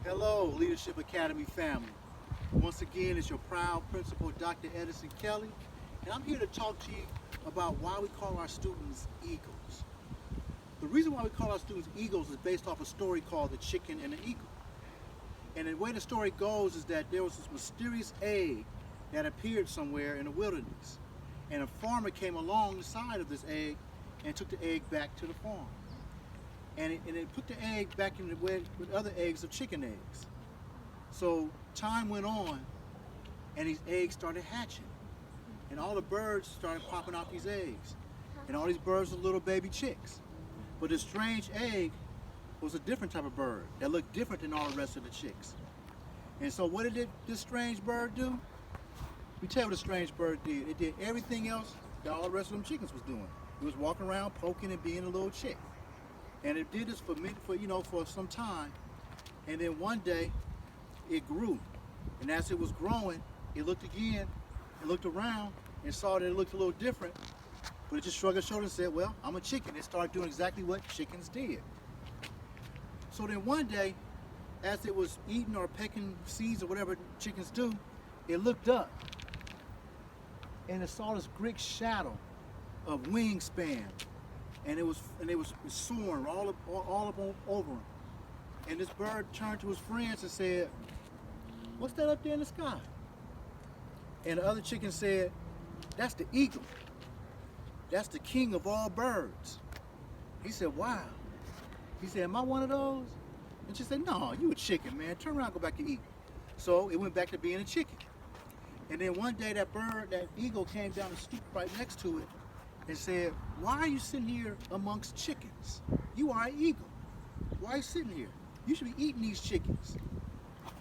Hello, Leadership Academy family. Once again, it's your proud principal, Dr. Edison Kelly, and I'm here to talk to you about why we call our students eagles. The reason why we call our students eagles is based off a story called The Chicken and the Eagle. And the way the story goes is that there was this mysterious egg that appeared somewhere in the wilderness. And a farmer came along the side of this egg and took the egg back to the farm. And it put the egg back in the way with other eggs of chicken eggs. So time went on and these eggs started hatching. And all the birds started popping out these eggs. And all these birds were little baby chicks. But this strange egg was a different type of bird that looked different than all the rest of the chicks. And so what did this strange bird do? Let me tell you what the strange bird did. It did everything else that all the rest of them chickens was doing. It was walking around poking and being a little chick. And it did this for some time. And then one day it grew. And as it was growing, it looked again and looked around and saw that it looked a little different. But it just shrugged its shoulders and said, well, I'm a chicken. It started doing exactly what chickens did. So then one day, as it was eating or pecking seeds or whatever chickens do, it looked up and it saw this great shadow of wingspan, and it was soaring all up over him. And this bird turned to his friends and said, "What's that up there in the sky?" And the other chicken said, "That's the eagle. That's the king of all birds." He said, "Wow." He said, "Am I one of those?" And she said, "No, you a chicken, man. Turn around, go back to eat." So it went back to being a chicken. And then one day that eagle came down and stooped right next to it and said, "Why are you sitting here amongst chickens? You are an eagle. Why are you sitting here? You should be eating these chickens.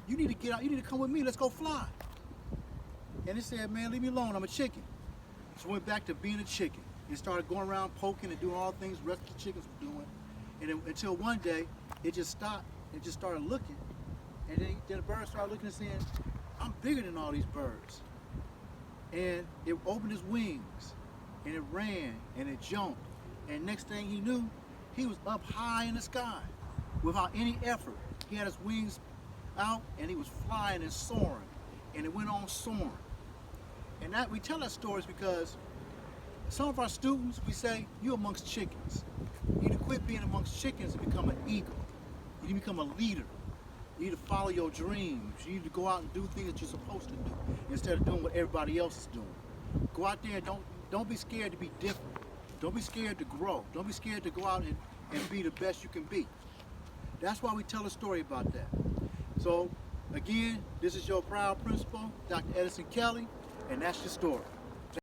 You need to get out, you need to come with me, let's go fly." And it said, "Man, leave me alone, I'm a chicken." So it went back to being a chicken. It started going around poking and doing all the things the rest of the chickens were doing. And until one day, it just stopped and just started looking. And then the bird started looking and saying, "I'm bigger than all these birds." And it opened its wings, and it ran, and it jumped. And next thing he knew, he was up high in the sky without any effort. He had his wings out, and he was flying and soaring. And it went on soaring. And that we tell that stories because some of our students, we say, "You're amongst chickens. You need to quit being amongst chickens and become an eagle. You need to become a leader. You need to follow your dreams. You need to go out and do things that you're supposed to do instead of doing what everybody else is doing. Go out there and don't be scared to be different. Don't be scared to grow. Don't be scared to go out and be the best you can be." That's why we tell a story about that. So again, this is your proud principal, Dr. Edison Kelly, and that's your story.